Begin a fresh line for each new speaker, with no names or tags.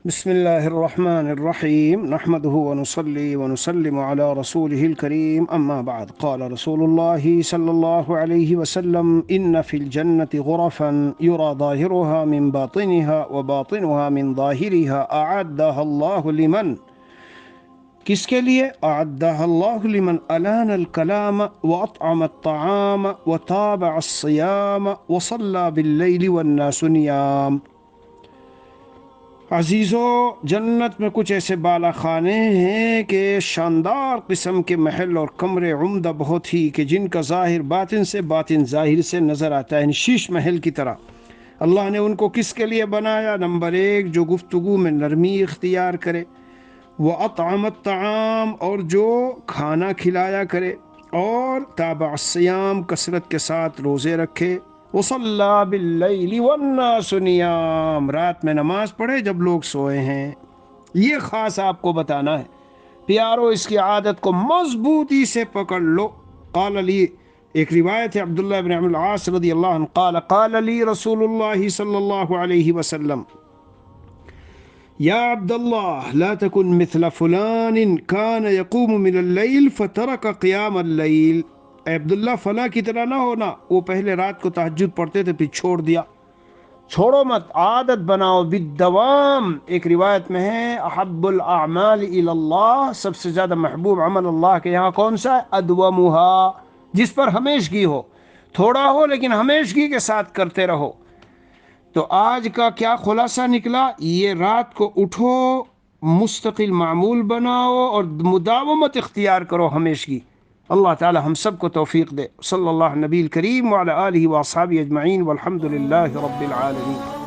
بسم الله الرحمن الرحيم نحمده ونصلي ونسلم على رسوله الكريم أما بعد قال رسول الله صلى الله عليه وسلم إن في الجنة غرفا يرى ظاهرها من باطنها وباطنها من ظاهرها أعدها الله لمن کس کے لیے أعدها الله لمن ألان الكلام وأطعم الطعام وتابع الصيام وصلى بالليل والناس نيام۔ عزیزو، جنت میں کچھ ایسے بالا خانے ہیں کہ شاندار قسم کے محل اور کمرے عمدہ بہت ہی کہ جن کا ظاہر باطن سے باطن ظاہر سے نظر آتا ہے، شیش محل کی طرح۔ اللہ نے ان کو کس کے لیے بنایا؟ نمبر ایک، جو گفتگو میں نرمی اختیار کرے، وہ اطعم الطعام، اور جو کھانا کھلایا کرے، اور تابع الصیام، کثرت کے ساتھ روزے رکھے، وصلی باللیل والناس نیام، رات میں نماز پڑھے جب لوگ سوئے ہیں۔ یہ خاص آپ کو بتانا ہے پیارو، اس کی عادت کو مضبوطی سے پکڑ لو۔ قال علی، ایک روایت ہے عبداللہ بن عمرو العاص رضی اللہ عنہ قال قال علی رسول اللہ صلی اللہ علیہ وسلم یا عبد اللہ لا تكن مثل فلان كان يقوم من اللیل فترك قیام اللیل، اے عبداللہ فلاں کی طرح نہ ہونا، وہ پہلے رات کو تہجد پڑھتے تھے پھر چھوڑ دیا۔ چھوڑو مت، عادت بناؤ بالدوام۔ ایک روایت میں ہے احب الاعمال الی اللہ، سب سے زیادہ محبوب عمل اللہ کے یہاں کون سا ہے؟ ادومها، جس پر ہمیشگی ہو، تھوڑا ہو لیکن ہمیشگی کے ساتھ کرتے رہو۔ تو آج کا کیا خلاصہ نکلا؟ یہ رات کو اٹھو، مستقل معمول بناؤ اور مداومت اختیار کرو ہمیشگی۔ اللہ تعالی ہم سب کو توفیق دے۔ صلی اللہ نبی الکریم وعلی آلہ واصحابہ اجمعین والحمد للہ رب العالمین۔